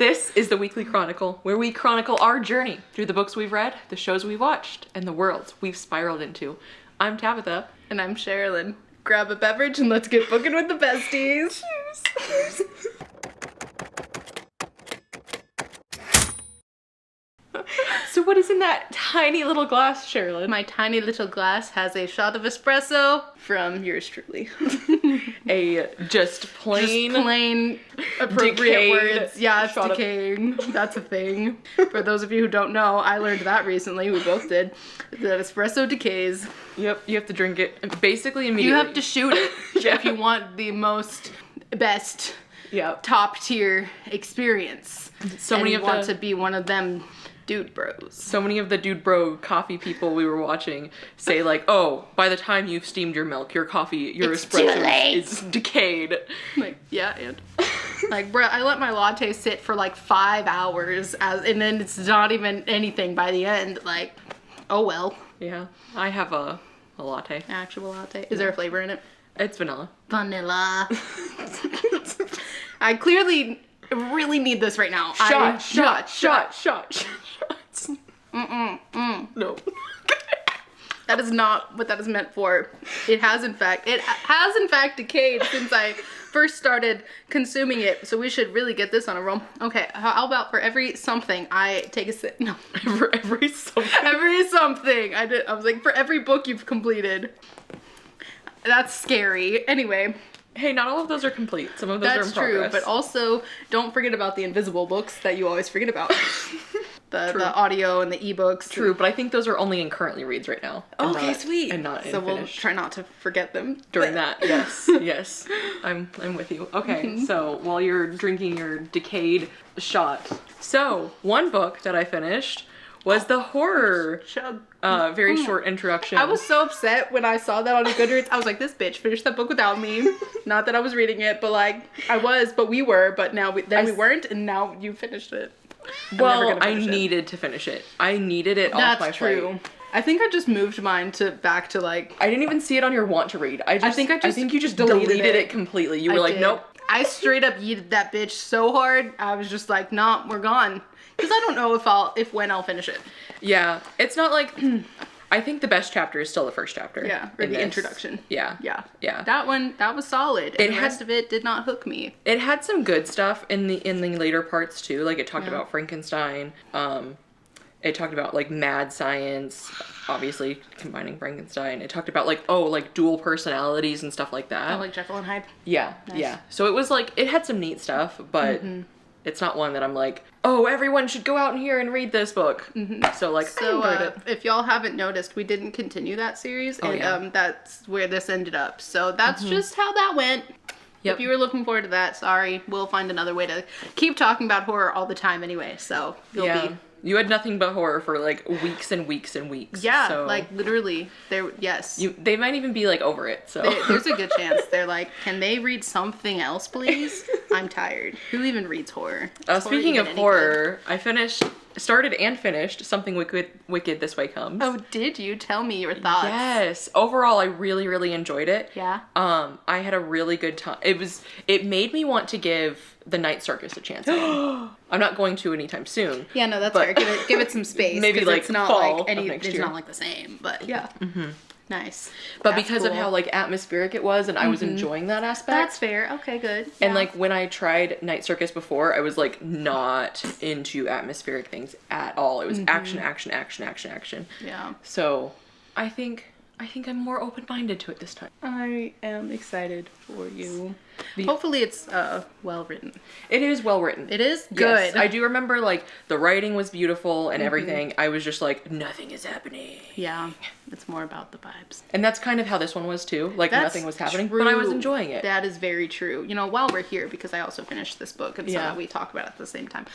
This is the Weekly Chronicle, where we chronicle our journey through the books we've read, the shows we've watched, and the worlds we've spiraled into. I'm Tabatha. And I'm Sharilyn. Grab a beverage and let's get booking with the besties. Cheers. So what is in that tiny little glass, Sharilyn? My tiny little glass has a shot of espresso from yours truly. A just plain appropriate decayed words. Yeah, it's shot of- decaying. That's a thing. For those of you who don't know, I learned that recently. We both did. That espresso decays. Yep, you have to drink it basically immediately. You have to shoot it if you want the best, top tier experience. So many of want to be one of them dude bros. So many of the dude bro coffee people we were watching say like, oh, by the time you've steamed your milk, your coffee, your espresso is decayed. Like, yeah, and like, bruh, I let my latte sit for like 5 hours and then it's not even anything by the end. Like, oh well. Yeah, I have a latte. Actual latte. Is there a flavor in it? It's vanilla. Vanilla. I clearly really need this right now. Shots. No. That is not what that is meant for. It has in fact decayed since I first started consuming it. So we should really get this on a roll. Okay, how about for every something I take a sip? No. For every something. Every something. I was like, for every book you've completed. That's scary. Anyway. Hey, not all of those are complete. Some of those are in progress. That's true, but also don't forget about the invisible books that you always forget about. The audio and the ebooks. True, but I think those are only in currently reads right now. Okay, sweet. And not in so we'll finished. try not to forget them. During that, yes. I'm with you. Okay, so while you're drinking your decayed shot. So, one book that I finished was the horror very short introduction. I was so upset when I saw that on Goodreads. I was like, this bitch finished that book without me. Not that I was reading it, but like, but we were, but now we weren't, and now you finished it. Well, I needed to finish it. I needed it off my plate. That's true. I think I just moved mine back to like... I didn't even see it on your want to read. I think you just deleted it completely. You were like, nope. I straight up yeeted that bitch so hard. I was just like, nah, we're gone. Because I don't know when I'll finish it. Yeah, it's not like... I think the best chapter is still the first chapter. Yeah, or the introduction. Yeah. That was solid. And the rest of it did not hook me. It had some good stuff in the later parts too. Like it talked about Frankenstein. It talked about like mad science, obviously combining Frankenstein. It talked about like dual personalities and stuff like that. Oh, like Jekyll and Hyde. Yeah, nice. Yeah. So it was like it had some neat stuff, but it's not one that I'm like, oh, everyone should go out in here and read this book. So like, I enjoyed it. If y'all haven't noticed, we didn't continue that series, that's where this ended up. So that's just how that went. Yep. If you were looking forward to that, sorry, we'll find another way to keep talking about horror all the time anyway. So you had nothing but horror for like weeks and weeks and weeks. Yeah, so. like literally, they might even be like over it. So there's a good chance they're like, can they read something else, please? I'm tired. Who even reads horror? Speaking of horror, I started and finished Something Wicked This Way Comes. Oh, did you? Tell me your thoughts. Yes. Overall, I really, really enjoyed it. Yeah. I had a really good time. It made me want to give The Night Circus a chance. I'm not going to anytime soon. Yeah, no, that's fair. Give it some space. Maybe like it's not fall like next year. It's not like the same, but yeah. Nice. But because of how like atmospheric it was and I was enjoying that aspect. That's fair. Okay, good. Yeah. And like when I tried Night Circus before, I was like not into atmospheric things at all. It was action. Yeah. So I think I'm more open-minded to it this time. I am excited for you. Hopefully it's well written. It is well written. It is? Good. Yes. I do remember like the writing was beautiful and everything. I was just like, nothing is happening. Yeah. It's more about the vibes. And that's kind of how this one was too. Like nothing was happening, true. but I was enjoying it. That is very true. You know, while we're here, because I also finished this book and so that we talk about it at the same time.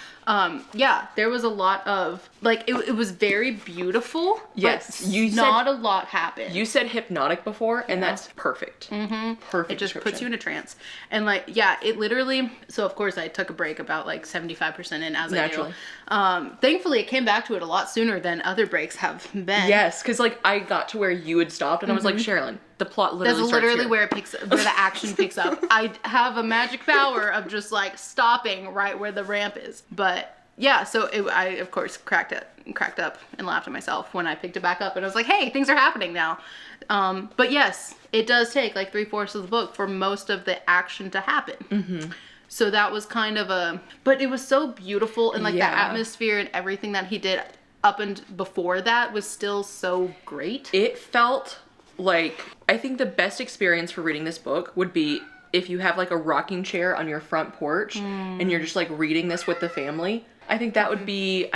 There was a lot of like it was very beautiful. Yes. But not a lot happened. You said hypnotic before and that's perfect. Perfect. It just puts you in a trance. And like, yeah, it literally, so of course I took a break about like 75% in as Naturally. I do. Thankfully it came back to it a lot sooner than other breaks have been. Yes, because like I got to where you had stopped and I was like, Sharilyn, the plot literally That's starts literally here. where it picks where the action picks up. I have a magic power of just like stopping right where the ramp is. But yeah, so I of course cracked up and laughed at myself when I picked it back up and I was like, hey, things are happening now. But yes, it does take like 3/4 of the book for most of the action to happen. So that was kind of but it was so beautiful, and like the atmosphere and everything that he did up and before that was still so great. It felt like, I think the best experience for reading this book would be if you have like a rocking chair on your front porch and you're just like reading this with the family. I think that would be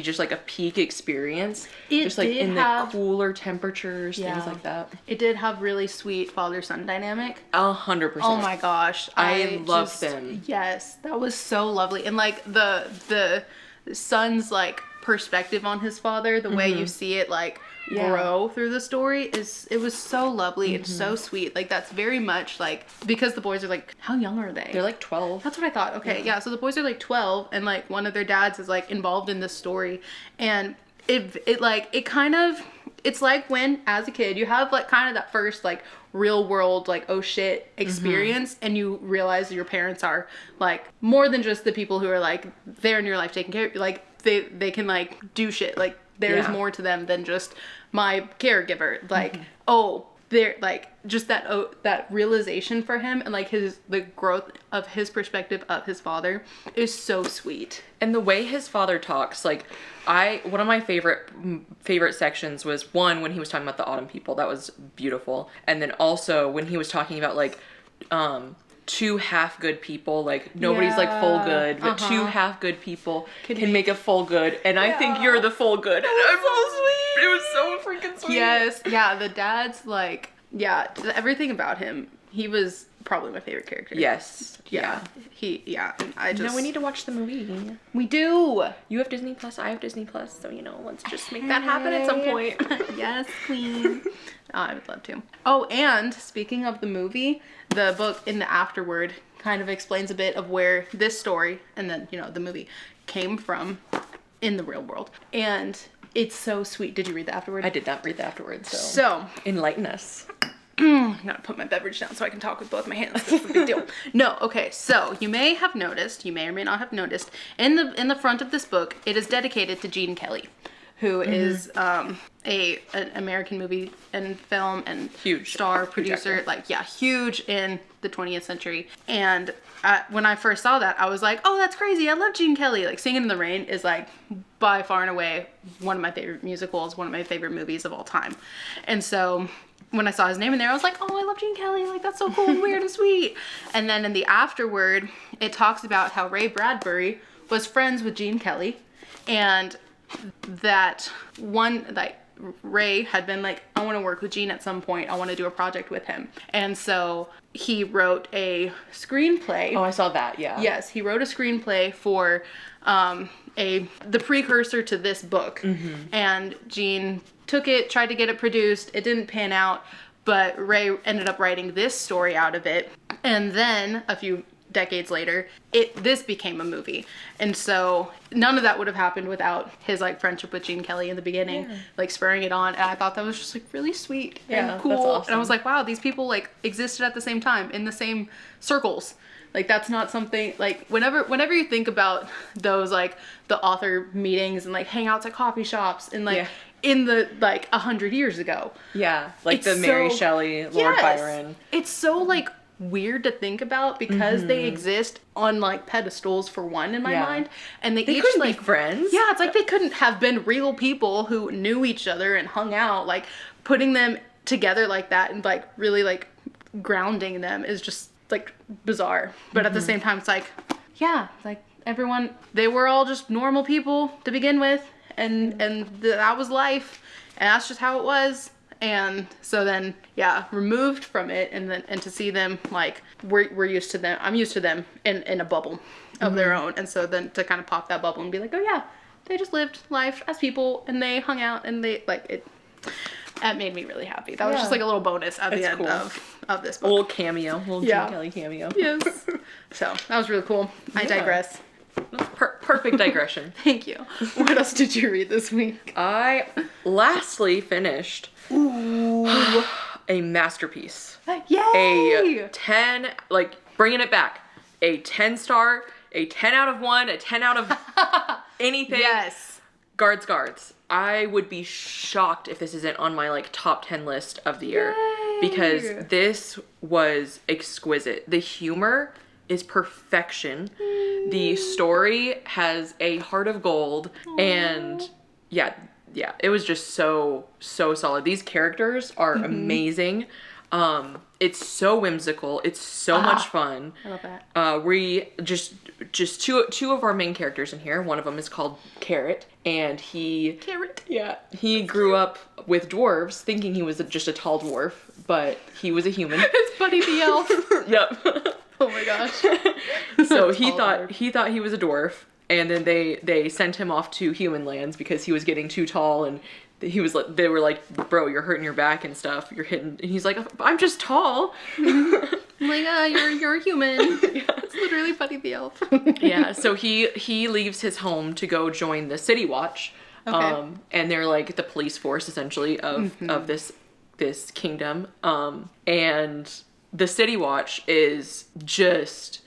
just like a peak experience. Just like in the cooler temperatures, things like that. It did have really sweet father-son dynamic. 100%. Oh my gosh. I love them. Yes, that was so lovely. And like the son's like perspective on his father, the way you see it like grow through the story it was so lovely and so sweet. Like that's very much like, because the boys are like, how young are they? They're like 12. That's what I thought. Okay, yeah, so the boys are like 12 and like one of their dads is like involved in this story, and it's like when as a kid you have like kind of that first like real world like oh shit experience, and you realize your parents are like more than just the people who are like there in your life taking care of you. Like they can like do shit, like there's more to them than just my caregiver. Like they're like just that realization for him, and like the growth of his perspective of his father is so sweet. And the way his father talks, like one of my favorite sections was one when he was talking about the autumn people. That was beautiful. And then also when he was talking about like two half good people, like nobody's like full good, but two half good people can make a full good, and I think you're the full good. And I'm so sweet. It was so freaking sweet. Yes, yeah, the dad's like, everything about him, he was probably my favorite character. Yes. And I just... No, we need to watch the movie. We do. You have Disney Plus, I have Disney Plus, so let's just make that happen at some point. Yes, queen. I would love to. Oh, and speaking of the movie, the book in the afterword kind of explains a bit of where this story and then, the movie came from in the real world. And it's so sweet. Did you read the afterword? I did not read the afterward, so enlighten us. I'm gonna put my beverage down so I can talk with both my hands. That's a big deal. No, okay, so you may or may not have noticed, in the front of this book, it is dedicated to Gene Kelly, who is an American movie and film and huge star producer, huge in the 20th century. And when I first saw that, I was like, oh, that's crazy. I love Gene Kelly. Like Singing in the Rain is like by far and away one of my favorite musicals, one of my favorite movies of all time. And so when I saw his name in there, I was like, oh, I love Gene Kelly. Like, that's so cool and weird and sweet. And then in the afterword, it talks about how Ray Bradbury was friends with Gene Kelly, and that Ray had been like, I want to work with Gene at some point. I want to do a project with him. And so he wrote a screenplay. Oh, I saw that, yeah. Yes, he wrote a screenplay for the precursor to this book. And Gene took it, tried to get it produced. It didn't pan out, but Ray ended up writing this story out of it. And then a few decades later, this became a movie. And so none of that would have happened without his like friendship with Gene Kelly in the beginning, like spurring it on. And I thought that was just like really sweet and cool. That's awesome. And I was like, wow, these people like existed at the same time in the same circles. Like that's not something like whenever you think about those like the author meetings and like hangouts at coffee shops and like in the like 100 years ago. Yeah, like the Mary Shelley, Lord Byron. It's so like weird to think about because they exist on like pedestals for one in my mind, and they each couldn't like be friends. Yeah, it's like they couldn't have been real people who knew each other and hung out. Like putting them together like that and like really like grounding them is just like bizarre. But at the same time, it's like like everyone, they were all just normal people to begin with, and that was life, and that's just how it was. And so then, removed from it, and to see them like we're used to them. I'm used to them in a bubble of their own, and so then to kind of pop that bubble and be like, oh yeah, they just lived life as people, and they hung out, and they like it. That made me really happy. That was just like a little bonus at the end of this book. A little cameo. A little Gene Kelly cameo. Yes. So, that was really cool. I digress. Perfect digression. Thank you. What else did you read this week? I lastly finished a masterpiece. Yay! A 10, like, bringing it back. A 10-star, a 10 out of 1, a 10 out of anything. Yes. Guards. I would be shocked if this isn't on my, like, top 10 list of the year. Yay. Because this was exquisite. The humor is perfection. The story has a heart of gold. Aww. And yeah, it was just so solid. These characters are amazing. It's so whimsical. It's so much fun. I love that. We just two of our main characters in here. One of them is called Carrot, and he grew up with dwarves, thinking he was just a tall dwarf, but he was a human. It's Buddy the elf. Yep. Oh my gosh. So he thought he was a dwarf, and then they sent him off to human lands because he was getting too tall, and he was like, they were like, bro, you're hurting your back and stuff. You're hitting. And he's like, I'm just tall. I'm like, you're a human. Yeah. It's literally Buddy the elf. Yeah. So he leaves his home to go join the City Watch. Okay. And they're like the police force essentially of this kingdom. And the City Watch is just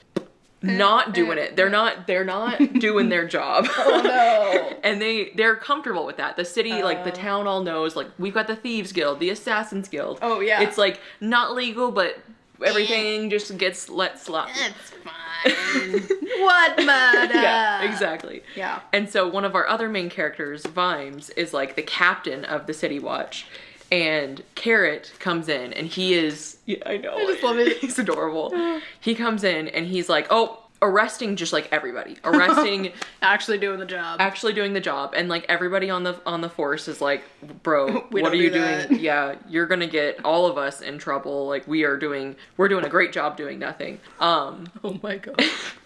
not doing it. They're not doing their job. Oh no. And they're comfortable with that. The city, like the town all knows, like we've got the Thieves Guild, the Assassins Guild. Oh yeah. It's like not legal, but everything just gets let slide. It's fine. What murder? Yeah, exactly. Yeah. And so one of our other main characters, Vimes, is like the captain of the City Watch. And Carrot comes in, and he is... Yeah, I know. I just love it. He's adorable. He comes in, and he's like, arresting just like everybody. Arresting... Actually doing the job. Actually doing the job. And like everybody on the force is like, bro, what are you that. doing? Yeah, you're gonna get all of us in trouble. Like we're doing a great job doing nothing. Oh my god.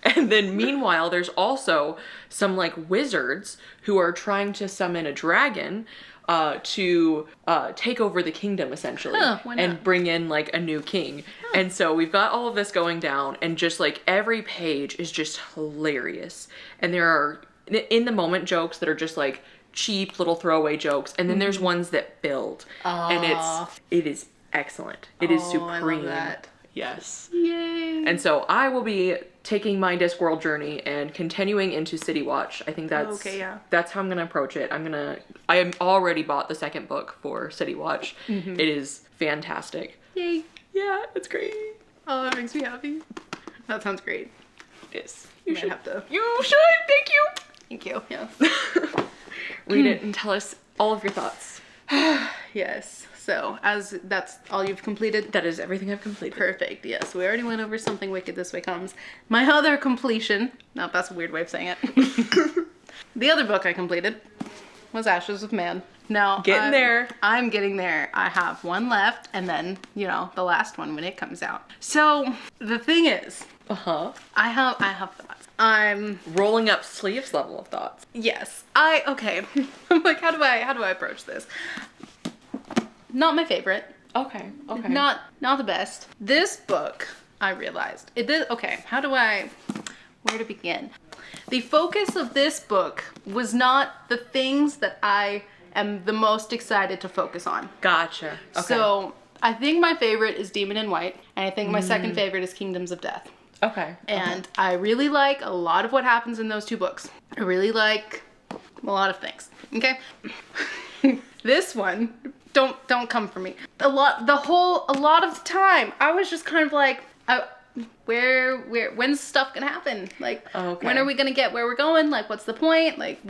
And then meanwhile, there's also some like wizards who are trying to summon a dragon to take over the kingdom essentially, and bring in like a new king. And so we've got all of this going down, and just like every page is just hilarious. And there are in the moment jokes that are just like cheap little throwaway jokes, and then there's ones that build. And it is excellent. It is supreme. I love that. Yes. Yay. And so I will be taking my Discworld journey and continuing into City Watch. I think that's that's how I'm gonna approach it. I am already bought the second book for City Watch. It is fantastic. Yay. Yeah, it's great. Oh, that makes me happy. That sounds great. It is. You should have to. You should. Thank you. Thank you. Yeah. Read it and tell us all of your thoughts. Yes. So, as that's all you've completed? That is everything I've completed. Perfect. Yes, we already went over Something Wicked This Way Comes. My other completion, no, that's a weird way of saying it. The other book I completed was Ashes of Man. Now, I'm getting there. I have one left, and then, the last one when it comes out. So, the thing is, I have thoughts. I'm rolling up sleeves level of thoughts. Yes. Okay. I'm like, how do I approach this? Not my favorite. Okay. Not the best. This book, I realized. Where to begin? The focus of this book was not the things that I am the most excited to focus on. Gotcha. Okay. So, I think my favorite is Demon in White, and I think my second favorite is Kingdoms of Death. Okay. And I really like a lot of what happens in those two books. I really like a lot of things. Okay? This one, don't come for me. A lot of the time, I was just kind of like, when's stuff gonna happen? Like, when are we gonna get where we're going? Like, what's the point? Like,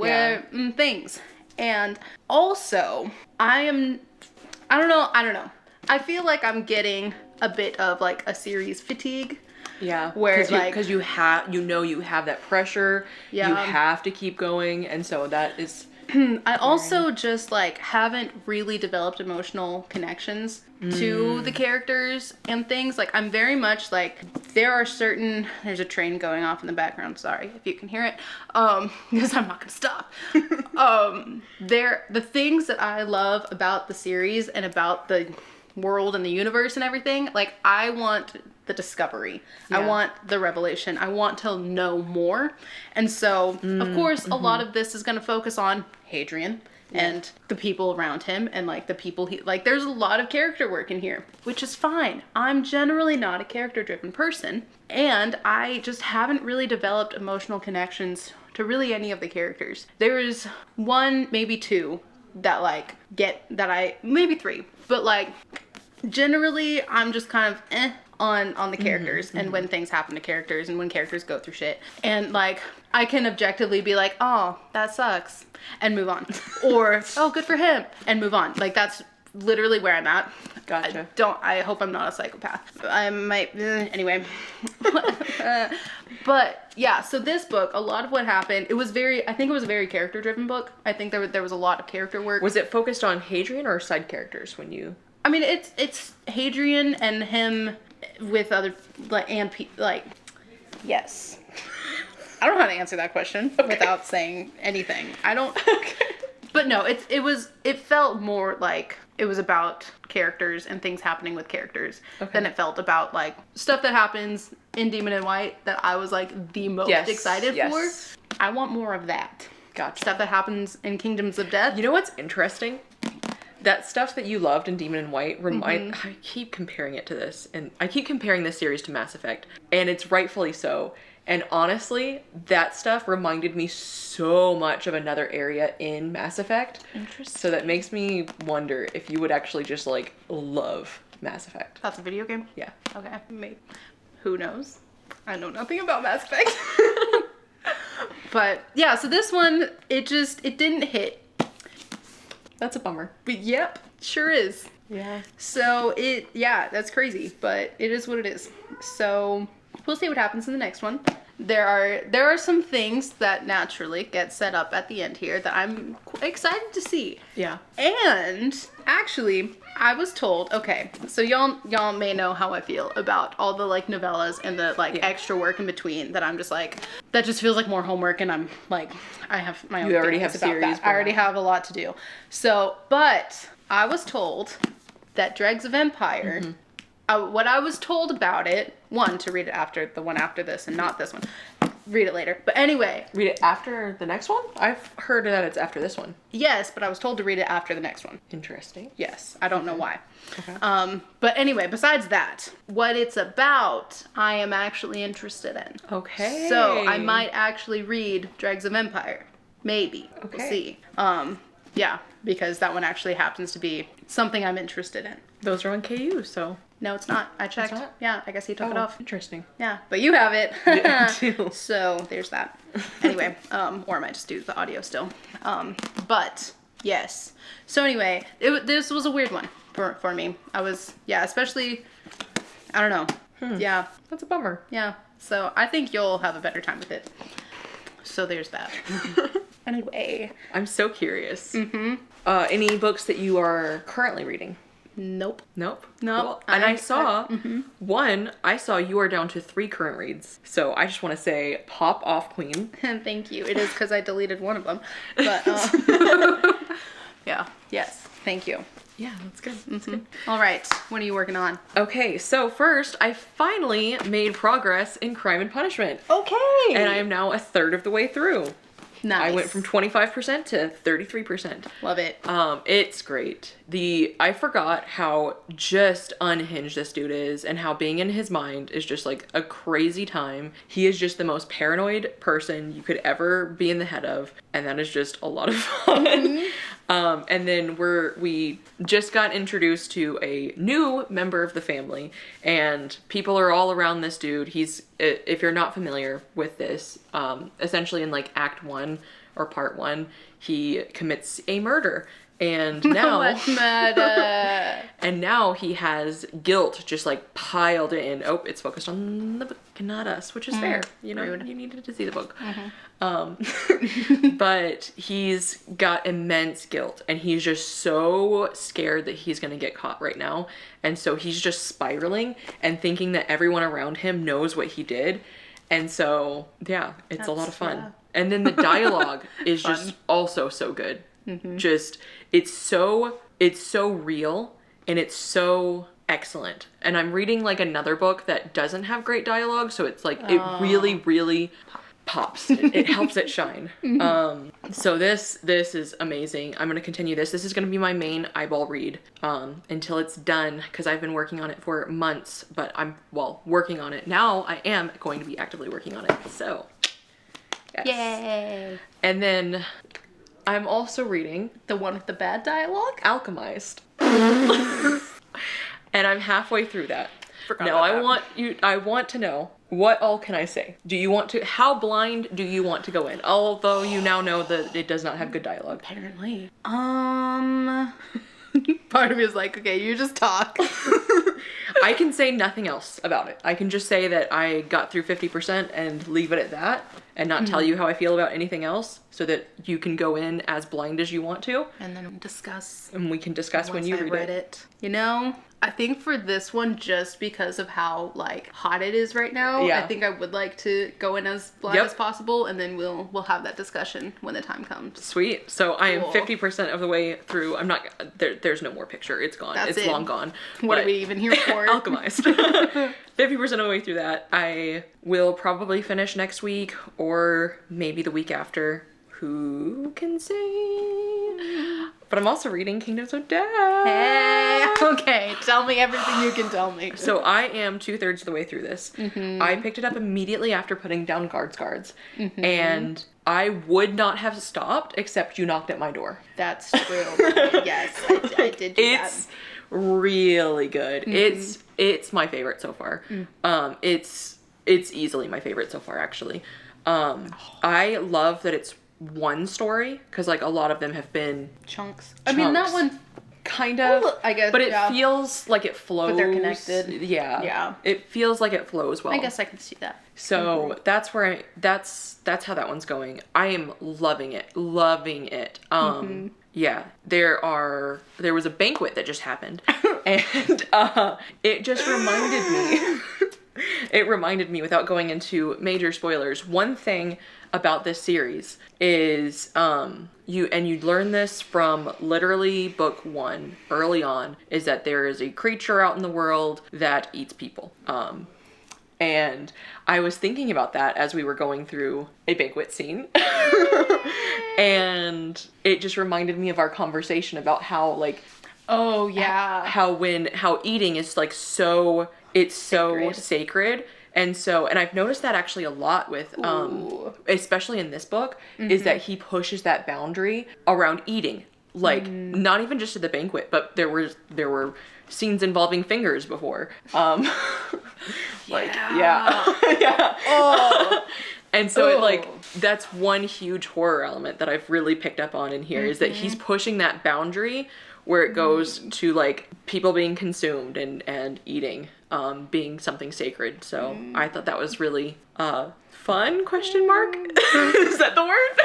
things. And also, I don't know. I feel like I'm getting a bit of like a series fatigue. Yeah, because you have that pressure. Yeah, you have to keep going, and so that is I also just like haven't really developed emotional connections to the characters and things. Like I'm very much like there's a train going off in the background, sorry if you can hear it, because I'm not gonna stop. The things that I love about the series and about the world and the universe and everything, like I want the discovery. Yeah. I want the revelation. I want to know more. And so, of course, a lot of this is going to focus on Hadrian and the people around him and like the people there's a lot of character work in here, which is fine. I'm generally not a character driven person, and I just haven't really developed emotional connections to really any of the characters. There's one, maybe two that maybe three, but like generally I'm just kind of on the characters and when things happen to characters and when characters go through shit, and like I can objectively be like, oh, that sucks, and move on, or oh, good for him, and move on. Like that's literally where I'm at. Gotcha. I hope I'm not a psychopath. I might anyway. But yeah, so this book, a lot of what happened, I think it was a very character driven book. I think there was a lot of character work. Was it focused on Hadrian or side characters when you? I mean, it's Hadrian and him with other yes. I don't know how to answer that question without saying anything. I don't. Okay. But no, it felt more like it was about characters and things happening with characters than it felt about like stuff that happens in Demon in White that I was like the most excited for. I want more of that. Gotcha. Stuff that happens in Kingdoms of Death. You know what's interesting? That stuff that you loved in Demon in White I keep comparing it to this, and I keep comparing this series to Mass Effect, and it's rightfully so. And honestly, that stuff reminded me so much of another area in Mass Effect. Interesting. So that makes me wonder if you would actually just like love Mass Effect. That's a video game? Yeah. Okay. Maybe. Who knows? I know nothing about Mass Effect. But yeah, so this one, it didn't hit. That's a bummer. But yep, sure is. Yeah. So that's crazy, but it is what it is. So we'll see what happens in the next one. There are some things that naturally get set up at the end here that I'm excited to see. Yeah. And actually, I was told, okay, so y'all may know how I feel about all the like novellas and the like extra work in between that I'm just like, that just feels like more homework, and I'm like, I have my own. You already feelings have about series. that. I already have a lot to do. So, but I was told that Dregs of Empire. What I was told about it, one, to read it after the one after this and not this one. Read it later. But anyway. Read it after the next one? I've heard that it's after this one. Yes, but I was told to read it after the next one. Interesting. Yes. I don't know why. Okay. But anyway, besides that, what it's about, I am actually interested in. Okay. So I might actually read Dregs of Empire. Maybe. Okay. We'll see. Yeah, because that one actually happens to be something I'm interested in. Those are on KU, so. No, it's not. I checked. It's not? Yeah, I guess he took it off. Interesting. Yeah, but you have it. Yeah, I do. So there's that. Anyway, or I might just do the audio still. But yes. So anyway, this was a weird one for me. I was, especially, I don't know. Yeah. That's a bummer. Yeah. So I think you'll have a better time with it. So there's that. Anyway. I'm so curious. Any books that you are currently reading? Nope. Nope. Nope. Cool. And I saw you are down to 3 current reads. So I just want to say, pop off, queen. Thank you. It is because I deleted one of them. But, yeah. Yes. Thank you. Yeah, that's good. That's good. All right. What are you working on? Okay, so first, I finally made progress in Crime and Punishment. Okay. And I am now a third of the way through. Nice. I went from 25% to 33%. Love it. It's great. I forgot how just unhinged this dude is, and how being in his mind is just like a crazy time. He is just the most paranoid person you could ever be in the head of, and that is just a lot of fun. And then we just got introduced to a new member of the family, and people are all around this dude. He's, if you're not familiar with this, essentially in like Act 1 or Part 1, he commits a murder, And now, Much murder. and now he has guilt just like piled in. Oh, it's focused on the book and not us, which is fair. You know, rude. you needed to see the book. But he's got immense guilt, and he's just so scared that he's gonna get caught right now. And so he's just spiraling and thinking that everyone around him knows what he did. And so, yeah, it's a lot of fun. Yeah. And then the dialogue is just also so good. Just, it's so real, and it's so excellent. And I'm reading like another book that doesn't have great dialogue, so it's like, it really pops. It helps it shine. So this is amazing. I'm going to continue this. This is going to be my main eyeball read until it's done, because I've been working on it for months, but I'm, well, working on it. Now I am going to be actively working on it. So, yes. Yay. And then I'm also reading The one with the bad dialogue? Alchemized. And I'm halfway through that. Now I want to know, what all can I say? How blind do you want to go in? Although you now know that it does not have good dialogue. Apparently. Part of me is like, okay, you just talk. I can say nothing else about it. I can just say that I got through 50% and leave it at that, and not tell you how I feel about anything else, so that you can go in as blind as you want to. And then discuss. And we can discuss when you read it. You know, I think for this one, just because of how like hot it is right now, Yeah. I think I would like to go in as blind as possible, and then we'll have that discussion when the time comes. Sweet. So I am Cool. 50% of the way through. I'm not there's no more picture. It's gone. That's it's it. long gone. What But- are we even here for? Alchemized. 50% of the way through that. I will probably finish next week, or maybe the week after. Who can say? But I'm also reading Kingdoms of Death. Hey, okay, tell me everything you can tell me. So I am 2/3 of the way through this. I picked it up immediately after putting down guards. And I would not have stopped except you knocked at my door. That's true. Yes, I did do It's really good. It's my favorite so far. It's easily my favorite so far, actually. I love that it's one story, because like a lot of them have been chunks. I mean, that one kind of, well, I guess, but it yeah. feels like it flows. But they're connected. Yeah. Yeah. It feels like it flows well. I guess I can see that. So that's where that's how that one's going. I am loving it. Yeah, there was a banquet that just happened, and it just reminded me. It reminded me, without going into major spoilers, one thing about this series is you learn this from literally book 1 early on, is that there is a creature out in the world that eats people. And I was thinking about that as we were going through a banquet scene. And it just reminded me of our conversation about how, like, oh yeah, how eating is like so sacred. And I've noticed that actually a lot with especially in this book, is that he pushes that boundary around eating. Like, not even just at the banquet, but there were scenes involving fingers before. Yeah. Oh. And so it, like, that's one huge horror element that I've really picked up on in here, is that he's pushing that boundary where it goes to, like, people being consumed and eating being something sacred. So I thought that was really fun, question mark? Is that the word?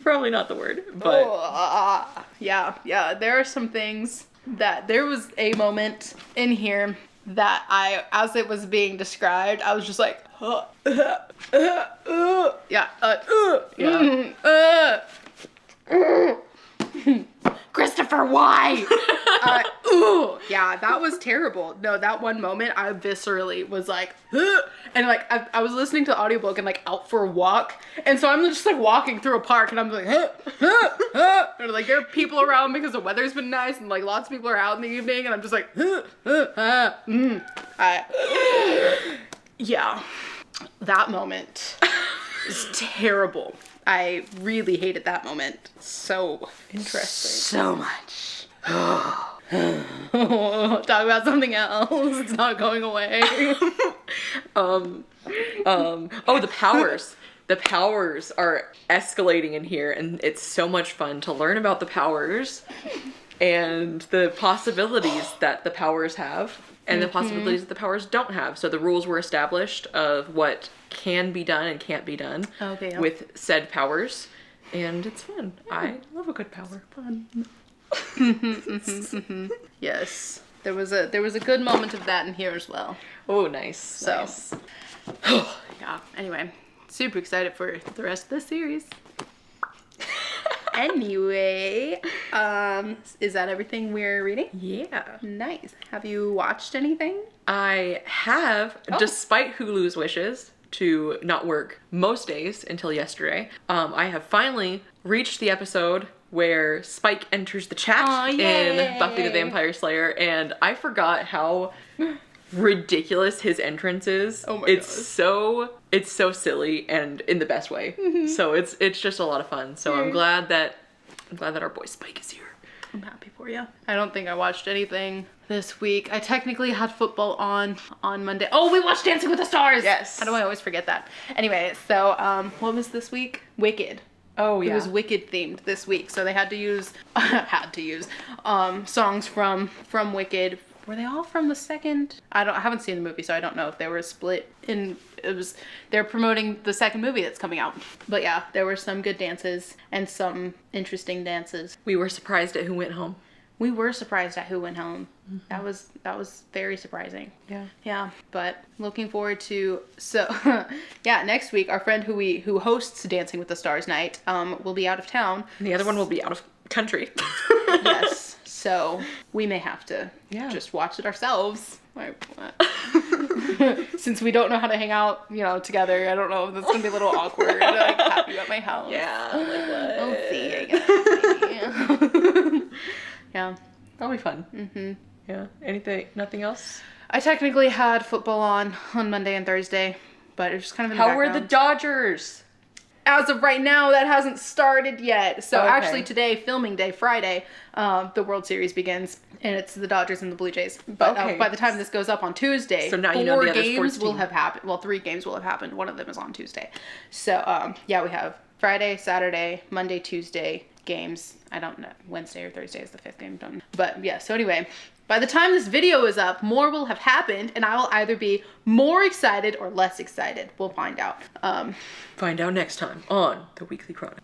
Probably not the word, but yeah, there are some things that there was a moment in here that as it was being described, I was just like, Christopher, why? Yeah, that was terrible. No, that one moment, I viscerally was like, and like, I was listening to the audiobook and like out for a walk, and so I'm just like walking through a park, and I'm like, and like there are people around because the weather's been nice, and like lots of people are out in the evening, and I'm just like, yeah, that moment is terrible. I really hated that moment. So interesting. So much. Talk about something else. It's not going away. Oh, the powers. the powers are escalating in here, and it's so much fun to learn about the powers and the possibilities that the powers have and the possibilities that the powers don't have. So the rules were established of what can be done and can't be done with said powers, and it's fun. I love a good power. Fun. Yes. There was a good moment of that in here as well. Oh, nice. So, nice. Yeah. Anyway, super excited for the rest of the series. Anyway, is that everything we're reading? Yeah. Nice. Have you watched anything? I have, despite Hulu's wishes to not work most days until yesterday, I have finally reached the episode where Spike enters the chat in Buffy the Vampire Slayer, and I forgot how ridiculous his entrance is. Oh my gosh. It's so silly, and in the best way. So it's just a lot of fun. So I'm glad that our boy Spike is here. I'm happy for you. I don't think I watched anything this week. I technically had football on Monday. Oh, we watched Dancing with the Stars. Yes. How do I always forget that? Anyway, so what was this week? Wicked. Oh yeah. It was Wicked themed this week, so they had to use songs from Wicked. Were they all from the second? I haven't seen the movie, so I don't know if they were split in. They're promoting the second movie that's coming out. But yeah, there were some good dances and some interesting dances. We were surprised at who went home. We were surprised at who went home. That was very surprising. Yeah. Yeah, but looking forward to next week our friend who hosts Dancing with the Stars night will be out of town. And the other one will be out of country. Yes. So we may have to just watch it ourselves. Like, since we don't know how to hang out, together. I don't know. That's gonna be a little awkward. Like, have you at my house? Yeah. Like what? We'll see. I guess. Yeah. That'll be fun. Yeah. Nothing else? I technically had football on Monday and Thursday, but it was just kind of in the background. How were the Dodgers? As of right now, that hasn't started yet. So actually today, filming day, Friday, the World Series begins, and it's the Dodgers and the Blue Jays. But by the time this goes up on Tuesday, so now you know the other games sports team will have happened. Well, 3 games will have happened. One of them is on Tuesday. So we have Friday, Saturday, Monday, Tuesday games. I don't know. Wednesday or Thursday is the 5th game. But yeah. So anyway. By the time this video is up, more will have happened, and I will either be more excited or less excited. We'll find out. Find out next time on the Weekly Chronicle.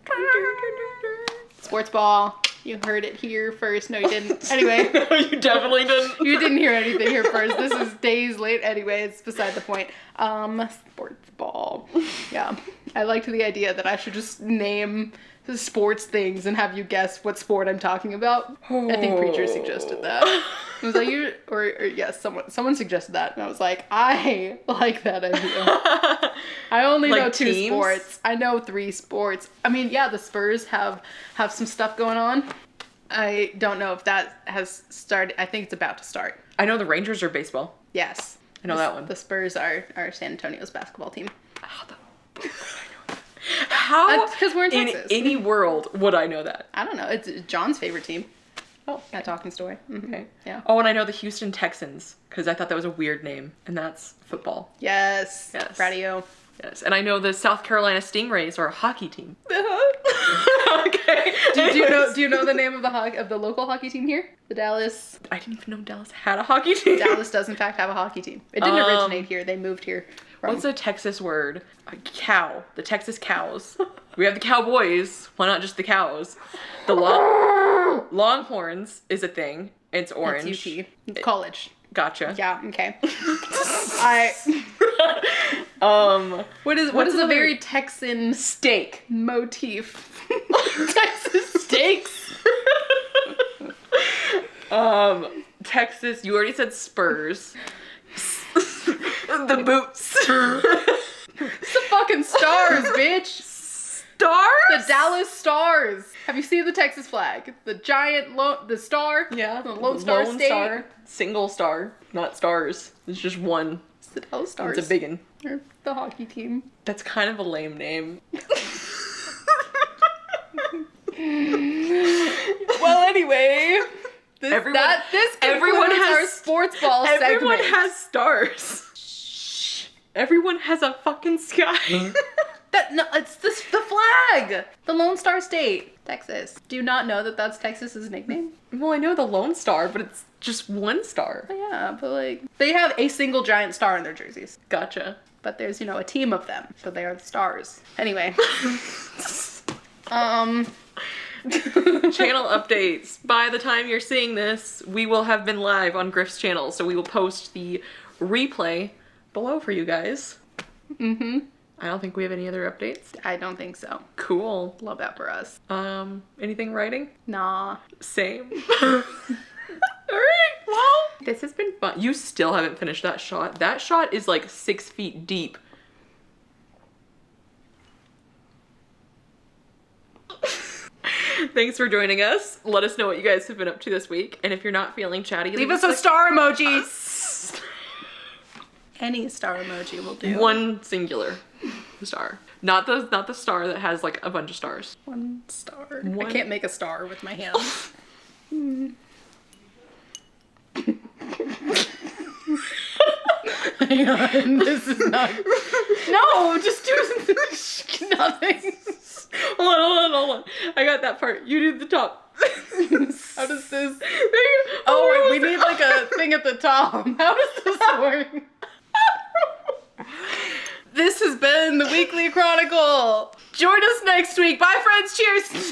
Sports ball. You heard it here first. No, you didn't. Anyway. No, you definitely didn't. You didn't hear anything here first. This is days late. Anyway, it's beside the point. Sports ball. Yeah. I liked the idea that I should just name the sports things and have you guess what sport I'm talking about. I think Preacher suggested that. It was like yes, someone suggested that, and I was like, I like that idea. I only know 2 teams? sports. I know 3 sports. I mean, yeah, the Spurs have some stuff going on. I don't know if that has started. I think it's about to start. I know the Rangers are baseball. Yes. I know that one. The Spurs are San Antonio's basketball team. How? Because we're in Texas. In any world would I know that? I don't know. It's John's favorite team. Oh, that talking story. Okay. Yeah. Oh, and I know the Houston Texans because I thought that was a weird name, and that's football. Yes. Radio. Yes, and I know the South Carolina Stingrays are a hockey team. Okay. Do you know the name of the local hockey team here? The Dallas. I didn't even know Dallas had a hockey team. Dallas does in fact have a hockey team. It didn't originate here. They moved here. What's a Texas word? A cow. The Texas Cows. We have the Cowboys. Why not just the cows? The Longhorns is a thing. It's orange. It's UT. College. Gotcha. Yeah. Okay. What is a very Texan steak motif? Texas steaks. Texas. You already said Spurs. The boots. It's the fucking Stars, bitch. Stars? The Dallas Stars. Have you seen the Texas flag? The giant the star? Yeah. The Lone Star State. Star. Single star. Not stars. It's just one. It's the Dallas Stars. It's a big one. Or the hockey team. That's kind of a lame name. Well, anyway. Everyone has our sports ball segment. Everyone has stars. Shh. Everyone has a fucking sky. No, it's the flag. The Lone Star State, Texas. Do you not know that that's Texas's nickname? Well, I know the Lone Star, but it's just one star. Yeah, but like they have a single giant star in their jerseys. Gotcha. But there's, a team of them, so they are the stars. Anyway. Channel updates. By the time you're seeing this, we will have been live on Griff's channel, so we will post the replay below for you guys. Mm-hmm. I don't think we have any other updates. I don't think so. Cool. Love that for us. Anything writing? Nah. Same. Alright, well, this has been fun. You still haven't finished that shot. That shot is like 6 feet deep. Thanks for joining us. Let us know what you guys have been up to this week. And if you're not feeling chatty, leave us a star emoji. Any star emoji will do. One singular star. Not the star that has like a bunch of stars. One star. I can't make a star with my hands. Hang on, this is not. No, just do nothing. Hold on. I got that part. You do the top. How does this? Oh, wait, we need like a thing at the top. How does this work? This has been the Weekly Chronicle. Join us next week. Bye, friends. Cheers.